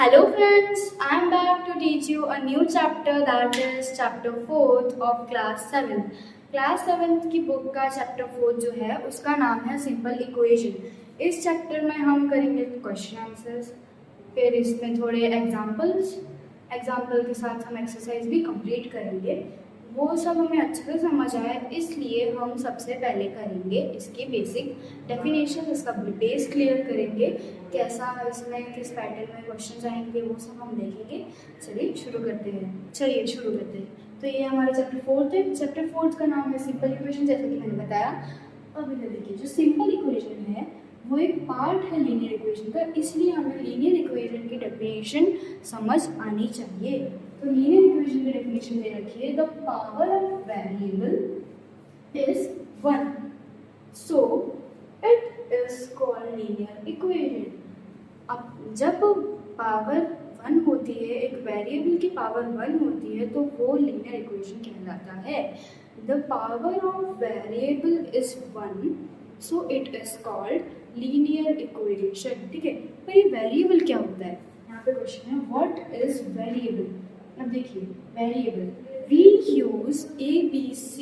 Hello friends, I am back to teach you a new chapter that is chapter 4th of class 7th. Class 7th की book का chapter 4 जो है उसका नाम है simple equation. इस चैप्टर में हम करेंगे क्वेश्चन आंसर्स, फिर इसमें थोड़े एग्जाम्पल के साथ हम एक्सरसाइज भी कंप्लीट करेंगे। वो सब हमें अच्छे से समझ आए इसलिए हम सबसे पहले करेंगे इसकी बेसिक डेफिनेशन, इसका बेस क्लियर करेंगे, कैसा इसमें किस पैटर्न में क्वेश्चन आएंगे वो सब हम देखेंगे। चलिए शुरू करते हैं। तो ये हमारा चैप्टर 4 है। चैप्टर 4 का नाम है सिंपल इक्वेशन, जैसे कि मैंने बताया। अब इधर देखिए, जो सिंपल इक्वेशन है वो एक पार्ट है लीनियर इक्वेशन का, इसलिए हमें लीनियर इक्वेशन की डेफिनेशन समझ आनी चाहिए। तो लीनियर इक्वेशन की डेफिनेशन दे रखी है, the power of variable is 1, so it is called linear equation. अब जब पावर 1 होती है, एक वेरिएबल की पावर 1 होती है, तो वो लीनियर इक्वेशन कहलाता है। The power of variable is 1, so it is called linear equation. ठीक है, पर ये वेरिएबल क्या होता है? यहाँ पे क्वेश्चन है व्हाट इज वेरिएबल। अब देखिए, variable we use ABC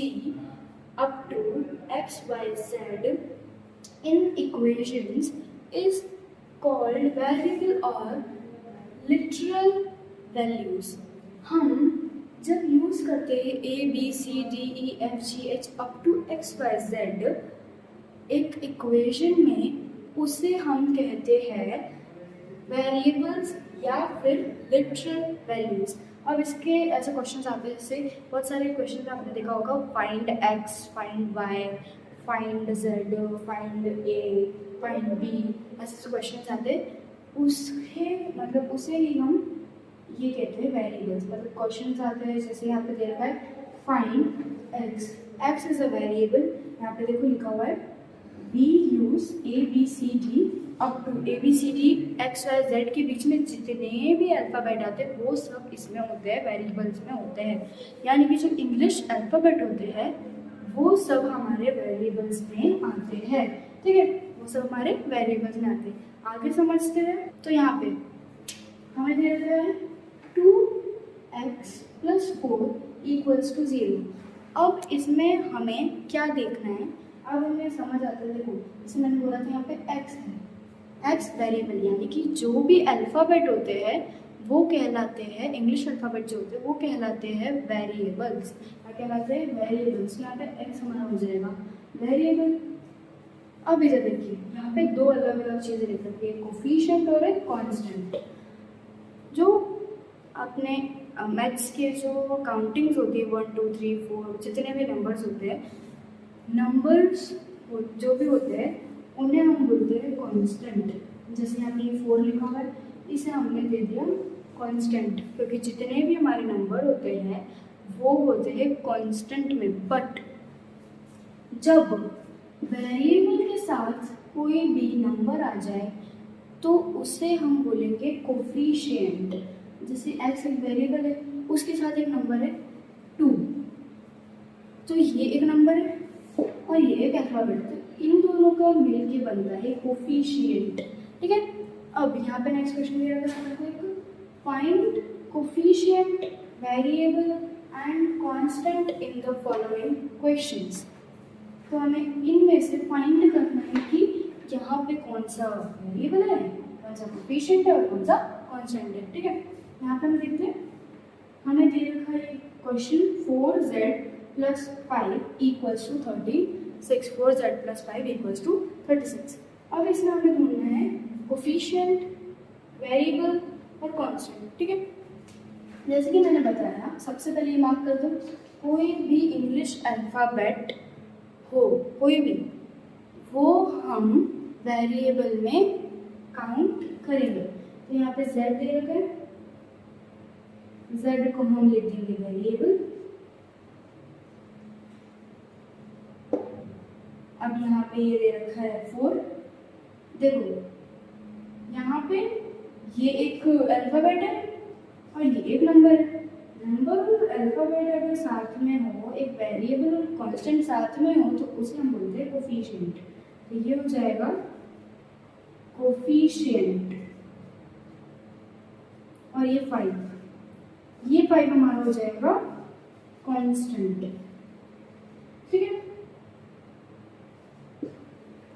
up to XYZ in equations is called variable और लिटरल वैल्यूज। हम जब यूज करते हैं ABCDEFGH अप टू XYZ एक इक्वेशन में, उसे हम कहते हैं वेरिएबल्स या फिर लिटरल वैल्यूज। अब इसके ऐसे क्वेश्चन आते हैं, जैसे बहुत सारे क्वेश्चन आपने देखा होगा, find x, find y, find z, find a, find b, ऐसे क्वेश्चन आते हैं। उसे ही हम ये कहते हैं वेरिएबल्स। मतलब क्वेश्चन आते हैं, जैसे यहाँ पे दे रखा है find x is a variable. यहाँ पे देखो लिखा हुआ है we use ABCD up to ABCD XYZ के बीच में जितने भी अल्फ़ाबेट आते हैं वो सब इसमें होते हैं, वेरिएबल्स में होते हैं। यानी कि जो इंग्लिश अल्फ़ाबेट होते हैं वो सब हमारे वेरिएबल्स में आते हैं। ठीक है, वो सब हमारे वेरिएबल्स में आते हैं। आगे समझते हैं। तो यहाँ पे हमें दे रखा है 2x + 4 = 0। अब इसमें हमें क्या देखना है? अब हमें समझ आता है, देखो जैसे मैंने बोला था यहाँ पे x है, x वेरिएबल, यानी कि जो भी अल्फ़ाबेट होते हैं वो कहलाते हैं, इंग्लिश अल्फ़ाबेट जो होते हैं वो कहलाते हैं वेरिएबल्स। क्या कहलाते हैं? वेरिएबल्स। यहाँ पे x हमारा हो जाएगा वेरिएबल। अब इधर देखिए, यहाँ पे दो अलग अलग चीज़ें लिख रखी है, कोफिशिएंट और एक कांस्टेंट। जो अपने मैथ्स के जो काउंटिंग्स होती है 1 2 3 4 जितने भी नंबर्स होते हैं, नंबर्स जो भी होते हैं उन्हें हम बोलते हैं कांस्टेंट। जैसे यहाँ पे 4 लिखा हुआ है, इसे हमने दे दिया कांस्टेंट, क्योंकि जितने भी हमारे नंबर होते हैं वो होते हैं कांस्टेंट में। बट जब वेरिएबल के साथ कोई भी नंबर आ जाए तो उसे हम बोलेंगे कोफिशिएंट। जैसे x एक वेरिएबल है, उसके साथ एक नंबर है 2, तो ये एक नंबर है और ये एक अल्फ़ाबेट है, इन दोनों का मिलके बनता है कोफिशिएंट। ठीक है, अब यहाँ पे नेक्स्ट क्वेश्चन दिया गया है, find coefficient variable and constant in the following questions. तो हमें इनमें से फाइंड करना है कि यहाँ पे कौन सा वेरिएबल है, कौन सा कोफिशिएंट है और कौन सा कांस्टेंट है। ठीक है, यहाँ पे हम देखते हैं, हमें दे रखा है क्वेश्चन 4z + 5 = 30, 4z + 5 = 36। अब इसमें हमें ढूंढना है कोफिशिएंट, वेरिएबल और कांस्टेंट। ठीक है, जैसे कि मैंने बताया, सबसे पहले ये मार्क कर दो, कोई भी इंग्लिश अल्फ़ाबेट हो, कोई भी, वो हम वेरिएबल में काउंट करेंगे। तो यहाँ पे z दे रखा है, z को हम लिख देंगे वेरिएबल। अब यहाँ पे ये दे रखा है 4। देखो यहाँ पे ये एक अल्फ़ाबेट है और ये एक नंबर है। नंबर और अल्फ़ाबेट अगर साथ में हो, एक वेरिएबल और कांस्टेंट साथ में हो, तो उसे हम बोलते हैं कोफिशिएंट। तो ये हो जाएगा कोफिशिएंट। और ये 5, ये 5 हमारा हो जाएगा कांस्टेंट। ठीक है,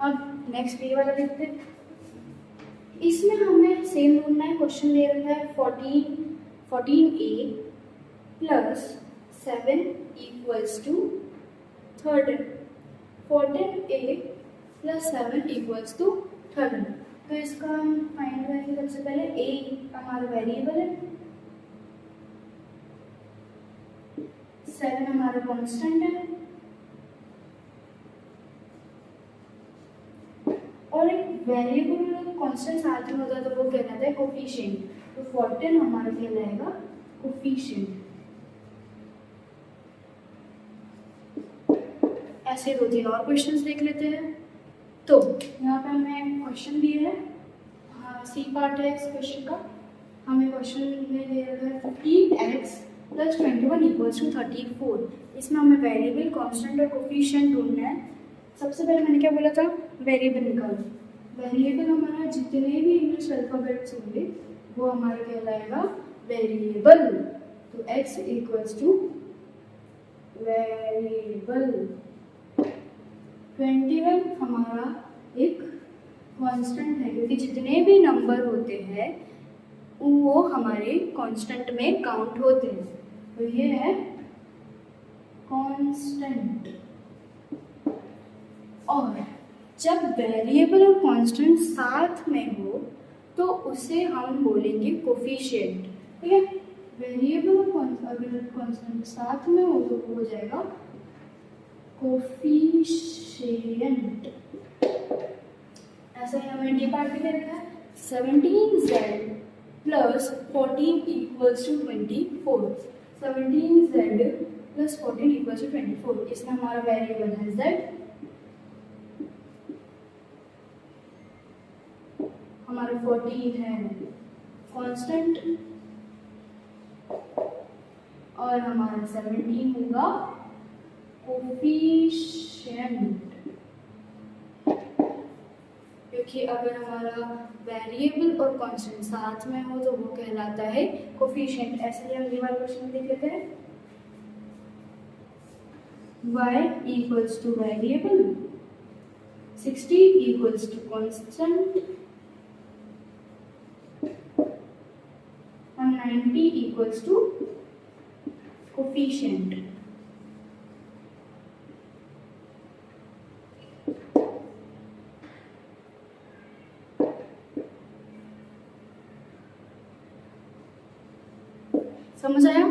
अब नेक्स्ट बी वाला देखते हैं। इसमें हमें सेम ढूंढना है। क्वेश्चन दे रखा है 14a plus 7 equals to 13। 14a plus 7 equals to 13। तो इसका हम फाइंड करेंगे। सबसे पहले a हमारा वेरिएबल है, 7 हमारा कांस्टेंट है, और एक वेरिएबल कांस्टेंट साथ में होता है तो वो कहलाता है कोफिशिएंट। तो 14 हमारा कहलाएगा कोफिशिएंट। ऐसे 2-3 और क्वेश्चंस देख लेते हैं। तो यहाँ पे हमें क्वेश्चन दिए है, हाँ सी पार्ट है इस क्वेश्चन का। हमें क्वेश्चन में दे रखा है 15x प्लस 21 इक्वल्स टू 34। इसमें हमें वेरिएबल कांस्टेंट और कोफिशिएंट ढूंढना है। सबसे पहले मैंने क्या बोला था, वेरिएबल निकालो। वेरिएबल हमारा जितने भी इंग्लिश अल्फ़ाबेट्स होंगे वो हमारा कहलाएगा वेरिएबल। तो x इक्वल्स टू वेरिएबल। 21 हमारा एक कांस्टेंट है, क्योंकि जितने भी नंबर होते हैं वो हमारे कांस्टेंट में काउंट होते हैं। तो ये है कांस्टेंट। और जब वेरिएबल और कांस्टेंट साथ में हो तो उसे हम बोलेंगे कोफिशिएंट। ठीक है, वेरिएबल और अगर कांस्टेंट साथ में हो तो वो हो जाएगा कोफिशिएंट। ऐसा ही हमें डी पार्ट में दे रखा है 17z plus 14 equals to 24। 17z plus 14 equals to 24। इसमें हमारा वेरिएबल है z, हमारा 14 है कांस्टेंट, और हमारा 17 होगा कोफिशिएंट। क्योंकि अगर हमारा वेरिएबल और कांस्टेंट साथ में हो तो वो कहलाता है कोफिशिएंट। ऐसे ही हम ये वाला क्वेश्चन देख लेते हैं। y equals to variable, 60 equals to constant, और 90 इक्वल्स टू कोफिशिएंट। समझ आया?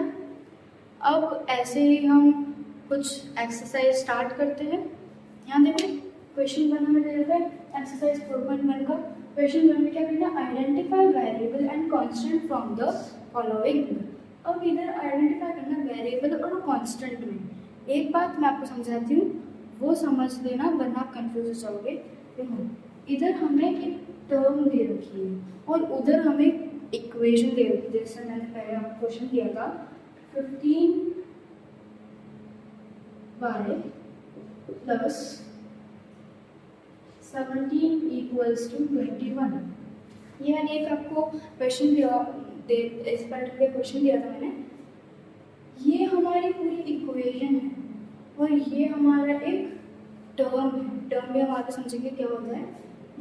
अब ऐसे ही हम कुछ एक्सरसाइज स्टार्ट करते हैं। यहाँ देखो क्वेश्चन 1 हमें दे रखा है एक्सरसाइज 4.1 का। क्वेश्चन 1 में क्या कहना है, identify variable and constant from the following. अब इधर आइडेंटिफाई करना वेरिएबल और कांस्टेंट में। एक बात मैं आपको समझाती हूँ, वो समझ लेना वरना आप कंफ्यूज हो जाओगे। देखो इधर हमें एक टर्म दे रखी है और उधर हमें इक्वेशन दे रखी है। जैसे मैंने पहले आपको क्वेश्चन दिया था 15y प्लस 17 इक्वल्स टू 21। ये मैंने एक आपको क्वेश्चन दिया, इस पर्टिकुलर क्वेश्चन दिया था मैंने। ये हमारी पूरी इक्वेशन है और ये हमारा एक टर्म है। टर्म भी हमारे समझेंगे क्या होता है।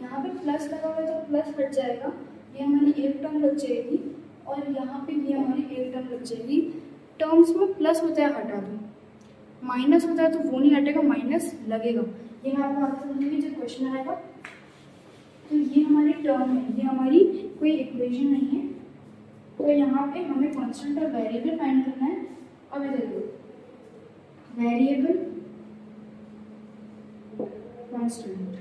यहाँ पे प्लस लगा हुआ है तो प्लस हट जाएगा, ये हमारी एक टर्म लग जाएगी, और यहाँ पे ये हमारी एक टर्म लग जाएगी। टर्म्स में प्लस होता है हटा दो, माइनस होता है तो वो नहीं हटेगा, माइनस लगेगा। ये मैं आपको आगे समझूंगी जब क्वेश्चन आएगा। तो ये हमारी टर्म है, ये हमारी कोई इक्वेशन नहीं है। तो यहाँ पे हमें कांस्टेंट और वेरिएबल फाइंड करना है। अब इधर देखो वेरिएबल कांस्टेंट।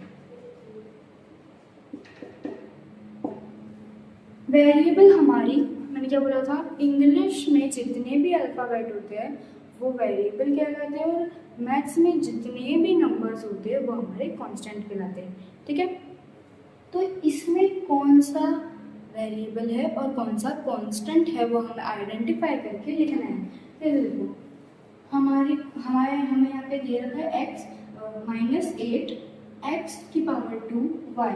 वेरिएबल हमारी, मैंने क्या बोला था, इंग्लिश में जितने भी अल्फ़ाबेट होते हैं वो वेरिएबल कहलाते हैं, और मैथ्स में जितने भी नंबर्स होते हैं वो हमारे कांस्टेंट कहलाते हैं। ठीक है, तो इसमें कौन सा वेरिएबल है और कौन सा कांस्टेंट है वो हमें आइडेंटिफाई करके लिखना है। फिर देखो हमें यहाँ पे दे रखा है x -8 x की पावर 2 y।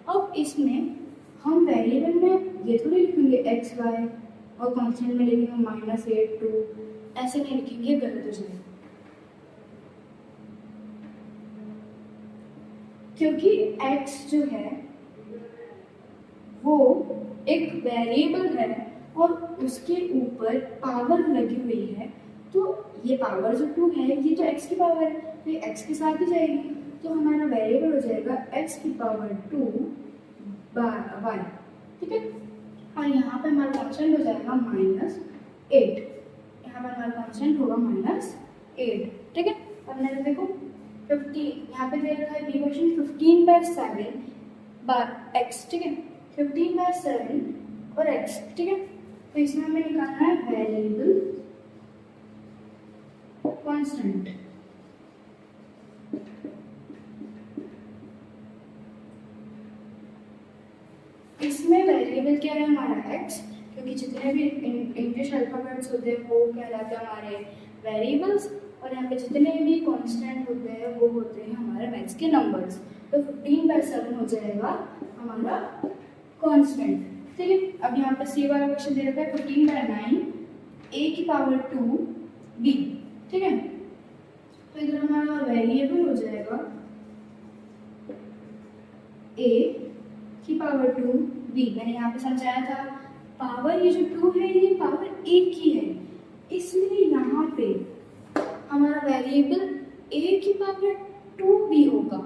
अब इसमें हम वेरिएबल में ये थोड़ी लिखेंगे x y, और कांस्टेंट में लिखेंगे -8 2, ऐसे नहीं लिखेंगे, गलत हो जाएगा। क्योंकि x जो है वो एक वेरिएबल है और उसके ऊपर पावर लगी हुई है, तो ये पावर जो 2 है ये तो x की पावर है, तो ये x के साथ ही जाएगी, तो हमारा वेरिएबल हो जाएगा x की पावर 2 y, ठीक है। और यहाँ पे हमारा कांस्टेंट हो जाएगा -8, यहाँ पर हमारा कांस्टेंट होगा -8, ठीक है। अब मैंने देखो 50, यहाँ पे दे रखा है बी क्वेश्चन 15/7 बार x, ठीक है, 15/7 और x, ठीक है। तो इसमें हमें निकालना है वेरिएबल कांस्टेंट। इसमें वेरिएबल क्या है हमारा x, क्योंकि जितने भी इंग्लिश अल्फाबेट्स होते हैं वो कहलाते हैं हमारे वेरिएबल्स, और यहाँ पे जितने भी कांस्टेंट होते हैं वो होते हैं हमारे मैथ्स के नंबर्स। तो 15/7 हो जाएगा हमारा कांस्टेंट, ठीक है। अब यहाँ पे सी वाला क्वेश्चन दे रखा है 15/9 a की पावर 2 b, ठीक है। तो इधर हमारा वेरिएबल हो जाएगा a की पावर 2 b। मैंने यहाँ पे समझाया था पावर, ये जो 2 है ये पावर a की है, इसलिए यहाँ पे हमारा वेरिएबल a की पावर 2b होगा,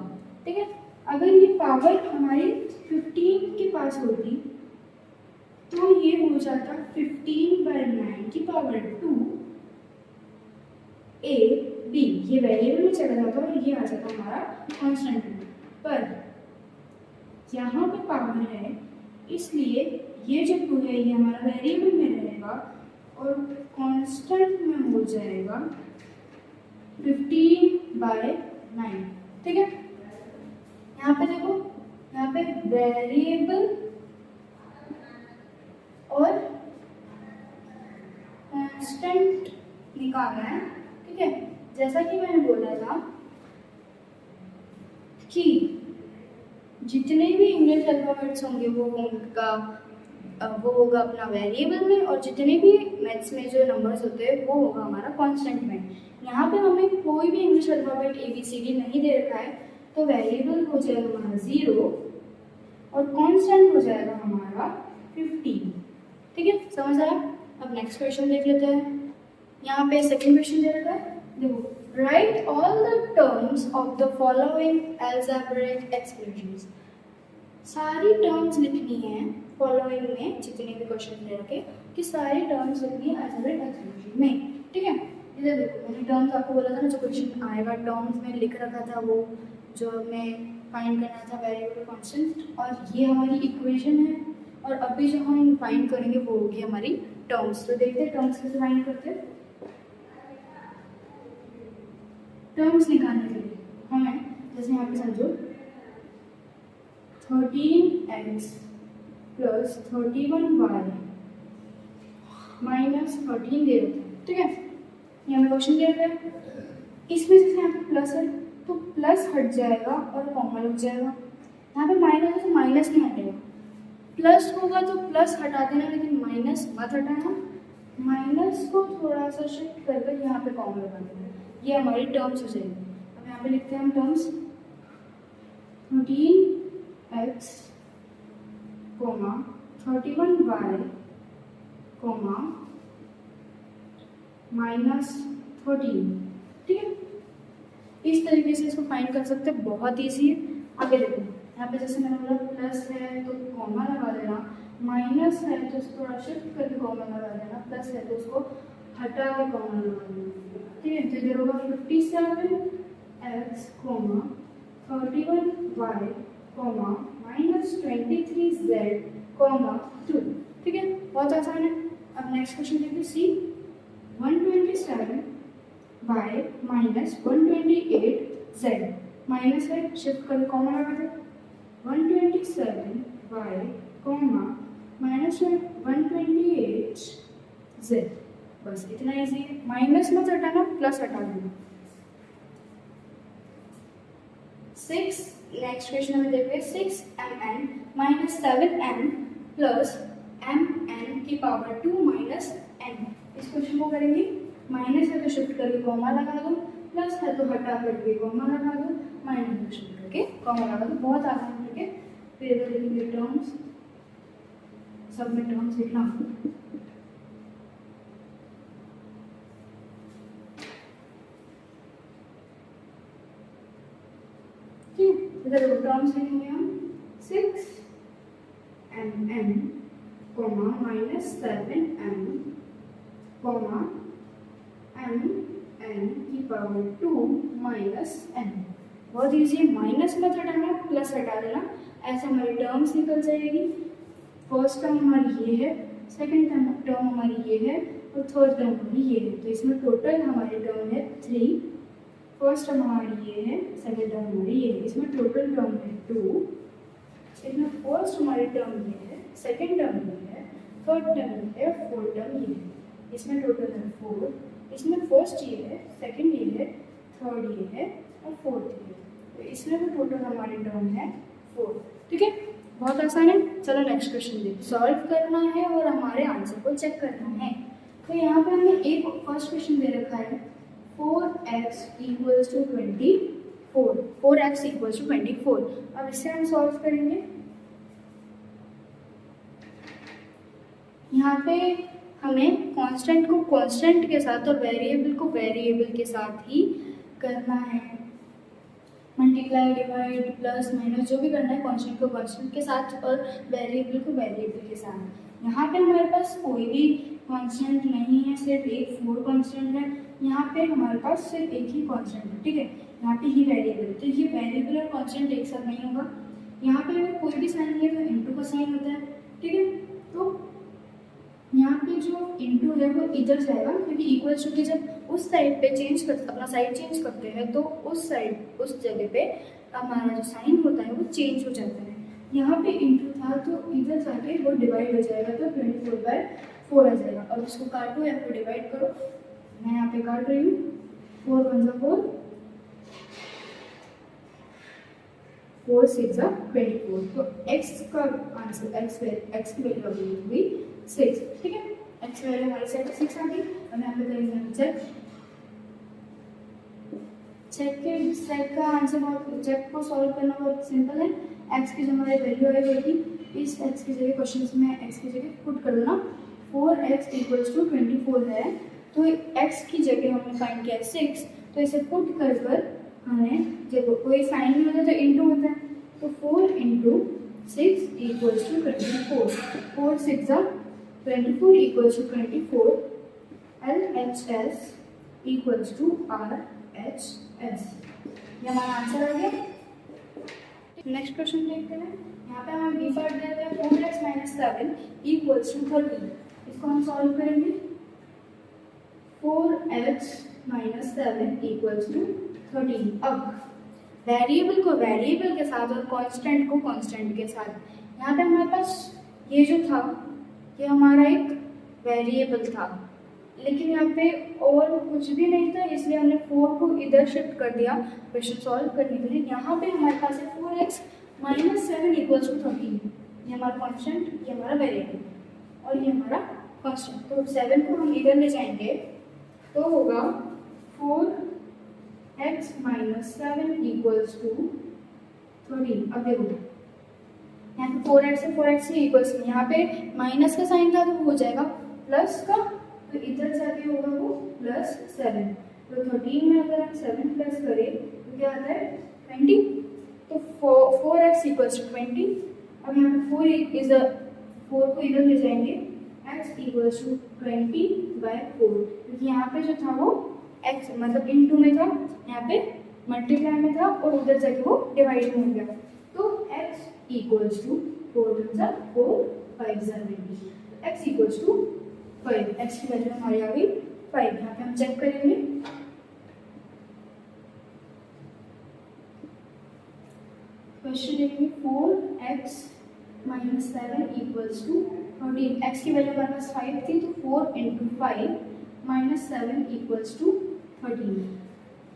ठीक है। अगर ये पावर हमारी 15 के पास होती तो ये हो जाता 15/9 की पावर 2 a b, ये वेरिएबल में चला जाता और ये आ जाता हमारा कांस्टेंट में। पर यहाँ पे पावर है इसलिए ये जो 2 है ये हमारा वेरिएबल में रहेगा और कांस्टेंट में हो जाएगा 15/9, ठीक है। यहाँ पे देखो, यहाँ पे वेरिएबल और कांस्टेंट निकालना है, ठीक है। जैसा कि मैंने बोला था कि जितने भी इंग्लिश अल्फाबेट्स होंगे वो होगा अपना वेरिएबल में, और जितने भी मैथ्स में जो नंबर्स होते हैं वो होगा हमारा कांस्टेंट में। यहाँ पे हमें कोई भी इंग्लिश अल्फाबेट ABCD नहीं दे रखा है, तो वेरिएबल हो जाएगा हमारा 0 और कांस्टेंट हो जाएगा हमारा 15, ठीक है। समझ आया? अब नेक्स्ट क्वेश्चन देख लेते हैं। यहाँ पे सेकंड क्वेश्चन दे रखा है, देखो, right all the terms of the following algebraic expressions. सारी टर्म्स लिखनी है फॉलोइंग में, जितने भी क्वेश्चन दे रखे कि सारी टर्म्स लिखनी है अलजेब्रिक एक्सप्रेशन में, ठीक है। इधर देखो, मैंने टर्म्स आपको बोला था ना, जो क्वेश्चन आएगा टर्म्स में लिख रखा था वो जो हमें फाइंड करना था वेरिएबल कांस्टेंट, और ये हमारी इक्वेशन है, और अभी जो हम फाइंड करेंगे वो होगी हमारी टर्म्स। तो देखते हैं टर्म्स कैसे फाइंड करते हैं। टर्म्स निकालने के लिए हमें जैसे यहाँ पे समझो 13x प्लस 31y माइनस 13 दे रहे हैं, ठीक है। ये हमें क्वेश्चन दे रखा है, इसमें जैसे यहाँ पे प्लस है तो प्लस हट जाएगा और कॉमन लग जाएगा। यहाँ पे माइनस है तो माइनस नहीं हटेगा, प्लस होगा तो प्लस हटा देना, लेकिन माइनस मत हटाना। माइनस को थोड़ा सा शिफ्ट करके यहाँ पे कॉमन लगा देना, ये हमारी टर्म्स हो जाएगी। अब यहाँ पे लिखते हैं हम टर्म्स 13x, 31y, -13, ठीक है। इस तरीके से इसको फाइंड कर सकते हैं, बहुत ईजी है। आगे देखो, यहाँ पे जैसे मैंने बोला प्लस है तो कॉमा लगा देना, माइनस है तो उसको थोड़ा शिफ्ट करके कॉमा लगा देना, प्लस है तो उसको हटा के कॉमा लगा देना, ठीक है। तो इधर होगा 57x, 31y, -23z, 2, ठीक है। बहुत आसान है। अब नेक्स्ट क्वेश्चन देखिए, सी 127y -128z, माइनस है शिफ्ट करके कॉमा लगा दे, 127y, -128z, बस इतना इजी है। माइनस मत हटाना, प्लस हटा देना। 6 नेक्स्ट क्वेश्चन में देखिए 6mn -7n plus M N की पावर 2 माइनस एन। इस क्वेश्चन को करेंगे, माइनस है तो शिफ्ट करके कॉमा लगा दो, प्लस है तो हटा करके कॉमा लगा दो, माइनस को शिफ्ट करके कॉमा लगा दो। बहुत आसान करके फिर इधर लिखेंगे टर्म्स, सब में टर्म्स लिखना। इधर टर्म्स लिखेंगे हम 6 M N comma minus 7 M comma M N की पावर 2 माइनस एन। बहुत ईजी, माइनस मत हटाना, प्लस हटा देना, ऐसे हमारी टर्म्स निकल जाएगी। फर्स्ट टर्म हमारी ये है, सेकेंड टर्म हमारी ये है और थर्ड टर्म हमारी ये है। तो इसमें टोटल हमारी टर्म है 3। फर्स्ट टर्म हमारी ये है, सेकेंड टर्म हमारी ये है, इसमें टोटल टर्म है 2। इसमें फर्स्ट हमारी टर्म ये है, सेकेंड टर्म ये है, थर्ड टर्म ये है, फोर्थ टर्म ये है। इसमें टोटल है 4। इसमें फर्स्ट ये है, सेकेंड ये है, थर्ड ये है और फोर्थ ये है। तो इसमें भी टोटल हमारी टर्म है 4। ठीक है, बहुत आसान है। चलो नेक्स्ट क्वेश्चन देखिए, सॉल्व करना है और हमारे आंसर को चेक करना है। तो यहाँ पे हमें एक फर्स्ट क्वेश्चन दे रखा है 4x equals to 24, 4x equals to 24। अब इससे हम सॉल्व करेंगे। यहाँ पे हमें कांस्टेंट को कांस्टेंट के साथ और वेरिएबल को वेरिएबल के साथ ही करना है। मल्टीप्लाई, डिवाइड, प्लस, माइनस, जो भी करना है कांस्टेंट को कांस्टेंट के साथ और वेरिएबल को वेरिएबल के साथ। यहाँ पे हमारे पास कोई भी कांस्टेंट नहीं है, सिर्फ एक 4 कांस्टेंट है। यहाँ पे हमारे पास सिर्फ एक ही कांस्टेंट है। ठीक है, यहाँ पे ही वेरिएबल है, तो ये वेरिएबल और कांस्टेंट एक साथ नहीं होगा। यहाँ पे अगर कोई भी साइन है तो इनटू का साइन होता है। ठीक है, तो यहाँ पे जो इनटू है वो इधर जाएगा, क्योंकि इक्वल टू के जब उस साइड पे चेंज कर अपना साइड चेंज करते हैं तो उस साइड उस जगह पे हमारा जो साइन होता है वो चेंज हो जाता है। यहाँ पे इनटू था तो इधर जाके वो डिवाइड हो जाएगा, तो 24/4 आ जाएगा। और उसको काटो या फिर डिवाइड करो, मैं यहाँ पे काट रही हूँ। 4 1 जा 4, 4 6 जा 24। तो x का आंसर x की वैल्यू होगी 6। ठीक है, x की वैल्यू हमारी 6 आ गई। और यहाँ पे करेंगे चेक का आंसर बहुत, चेक को सॉल्व करना बहुत सिंपल है। x की जो हमारी वैल्यू आएगी, इस x की जगह क्वेश्चन में x की जगह पुट कर देना। 4x इक्वल्स टू 24 है, तो x की जगह हमने फाइंड किया 6, तो इसे पुट कर हमें जब कोई साइन नहीं होता तो इंटू होता है, तो 4 इंटू 6 इक्वल्स टू 24। 4 6 जा 24 equals to 24। LHS equals to RHS। ये हमारा आंसर आ गया। नेक्स्ट क्वेश्चन देखते हैं। यहाँ पे हमें बी पार्ट दिया गया 4x माइनस 7 इक्वल्स टू 13। इसको हम सॉल्व करेंगे। 4x minus 7 equals to 13। अब वेरिएबल को वेरिएबल के साथ और कांस्टेंट को कांस्टेंट के साथ। यहाँ पे हमारे पास ये जो था ये हमारा एक वेरिएबल था, लेकिन यहाँ पे और कुछ भी नहीं था, इसलिए हमने 4 को इधर शिफ्ट कर दिया क्वेश्चन सॉल्व करने के लिए। यहाँ पे हमारे पास है 4x माइनस 7 इक्वल्स टू 13। ये हमारा कांस्टेंट, ये हमारा वेरिएबल और ये हमारा कांस्टेंट। तो 7 को हम इधर ले जाएंगे तो होगा 4x माइनस 7 इक्वल्स टू 13। अब देखो यहाँ पे 4x है, 4x ही इक्वल्स, यहाँ पे माइनस का साइन था तो हो जाएगा प्लस का, तो इधर जाके होगा वो प्लस 7। तो 13 में अगर हम 7 प्लस करें तो क्या आता है 20। तो 4x इक्वल्स टू 20। अब यहाँ पे 4 को इधर ले जाएंगे, x इक्वल्स टू 20/4, क्योंकि यहाँ पे जो था वो x मतलब इनटू में था, यहाँ पे मल्टीप्लाई में था और उधर जाके वो डिवाइड में हो गया। तो x equals to 4 4 5 20। x equals to 5। x की वैल्यू हमारी आ गई 5। यहाँ पे हम चेक करेंगे। क्वेश्चन लिखेंगे 4x minus 7 equals to 13। x की वैल्यू हमारे पास 5 थी, तो 4 इंटू 5 माइनस 7 इक्वल्स टू 13।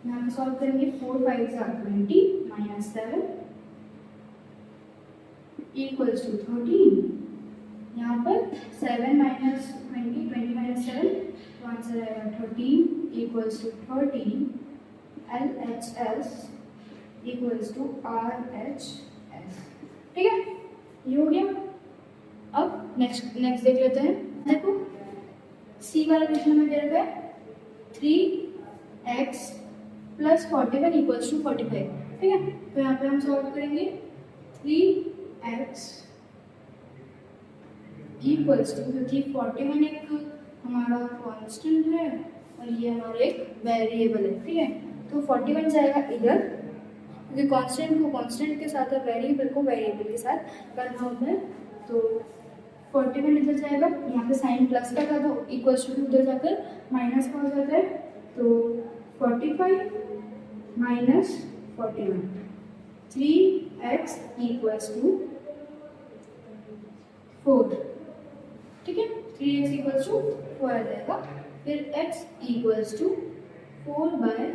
यहाँ पे सॉल्व करेंगे। 4 5 20 माइनस 7 इक्वल्स टू 13। यहाँ पर 7 माइनस 20, 20 माइनस 7, तो आंसर आएगा 13 equals to 13 LHS equals to RHS। ठीक है, ये हो गया। अब नेक्स्ट देख लेते हैं। देखो सी वाला क्वेश्चन में क्या रखा है, 3x प्लस 41 इक्वल्स टू 45। ठीक है, तो यहाँ पे हम सॉल्व करेंगे 3x इक्वल्स टू, क्योंकि 41 एक हमारा कांस्टेंट है और ये हमारा एक वेरिएबल है। ठीक है, तो 41 जाएगा इधर, क्योंकि कांस्टेंट को कांस्टेंट के साथ और वेरिएबल को वेरिएबल के साथ करना होता है। तो 41 इधर जाएगा, यहाँ पे साइन प्लस का था तो इक्वल्स टू उधर जाकर माइनस का हो जाता है। तो 45 माइनस 41, 3x इक्वल्स टू 4। ठीक है, 3x इक्वल्स टू 4 आ जाएगा। फिर x इक्वल्स टू 4/3,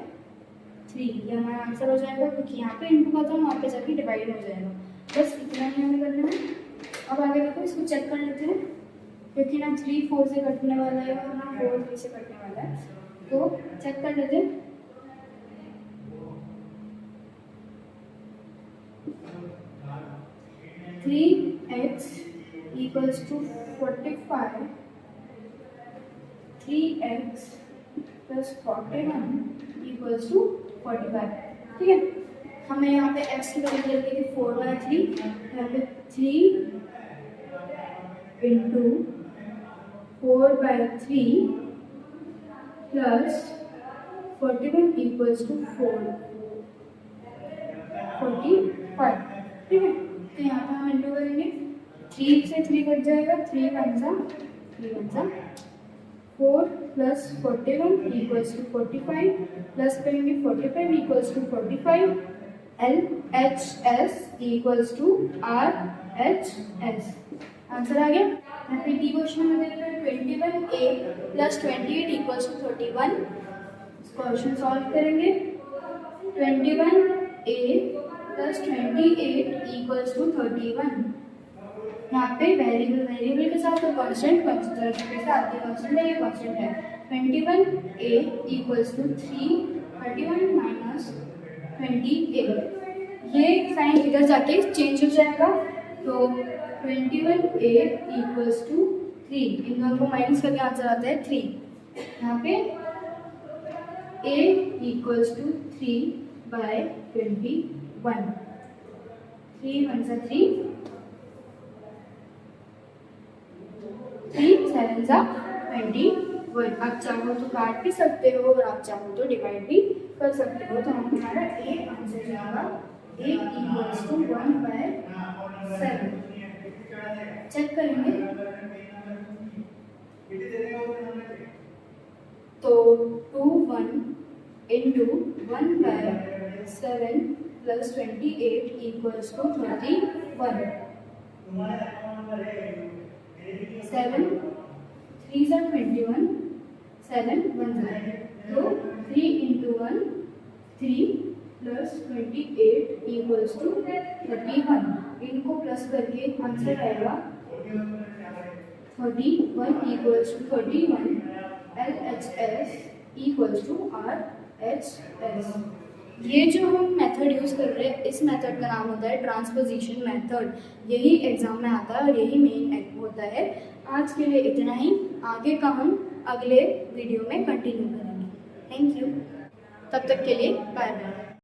ये हमारा आंसर हो जाएगा, क्योंकि यहाँ पे इनटू का था वहाँ पे जाके डिवाइड हो जाएगा। बस इतना ही हमें करना है। अब आगे देखो, इसको चेक कर लेते हैं, क्योंकि ना 3 4 से कटने वाला है और ना 4 3 से कटने वाला है, तो चेक कर लेते हैं। Three X equals to 45, 3x plus 41 equals to 45। ठीक है, हमें यहाँ पे x की वैल्यू मिल गई 4/3, यहाँ पे 3 इंटू 4/3 प्लस 41 इक्वल्स टू 45। ठीक है, तो यहाँ पे हम इंटू करेंगे, 3 से 3 कट जाएगा, 3 1 जा 4 प्लस 41 इक्वल्स टू 45, प्लस करेंगे 45 equals to 45, LHS equals to RHS। Answer आ गया। यहाँ पे डी क्वेश्चन में दे रखा है 21a plus 28 equals to 31। Question solve करेंगे, 21a प्लस 28 इक्वल्स टू 31। यहाँ पे वेरिएबल के साथ और कांस्टेंट के साथ, ये कांस्टेंट है, ये कांस्टेंट है। 21a इक्वल्स टू 3, 31 माइनस 28, ये साइन इधर जाके चेंज हो जाएगा। तो 21a इक्वल्स टू 3, इन दोनों को माइनस करके आंसर आता है 3। यहाँ पे a इक्वल्स टू 3/21, 3 1 जा 3, 3 7 जा 21। आप चाहो तो काट भी सकते हो और आप चाहो तो डिवाइड भी कर सकते हो। तो हमारा ए आंसर जाएगा, ए इक्वल्स टू 1/7। चेक करेंगे, तो 21 इंटू 1/7 प्लस 28 इक्वल्स टू 31। 7 3 जा 21, 7 1 जा, तो 3 इंटू 1 3 प्लस 28 इक्वल्स टू 31। इनको प्लस करके आंसर आएगा 31 equals to 31, LHS equals to RHS। ये जो हम मेथड यूज़ कर रहे हैं, इस मेथड का नाम होता है ट्रांसपोजिशन मेथड। यही एग्जाम में आता है और यही मेन होता है। आज के लिए इतना ही, आगे का हम अगले वीडियो में कंटिन्यू करेंगे। थैंक यू, तब तक के लिए बाय बाय।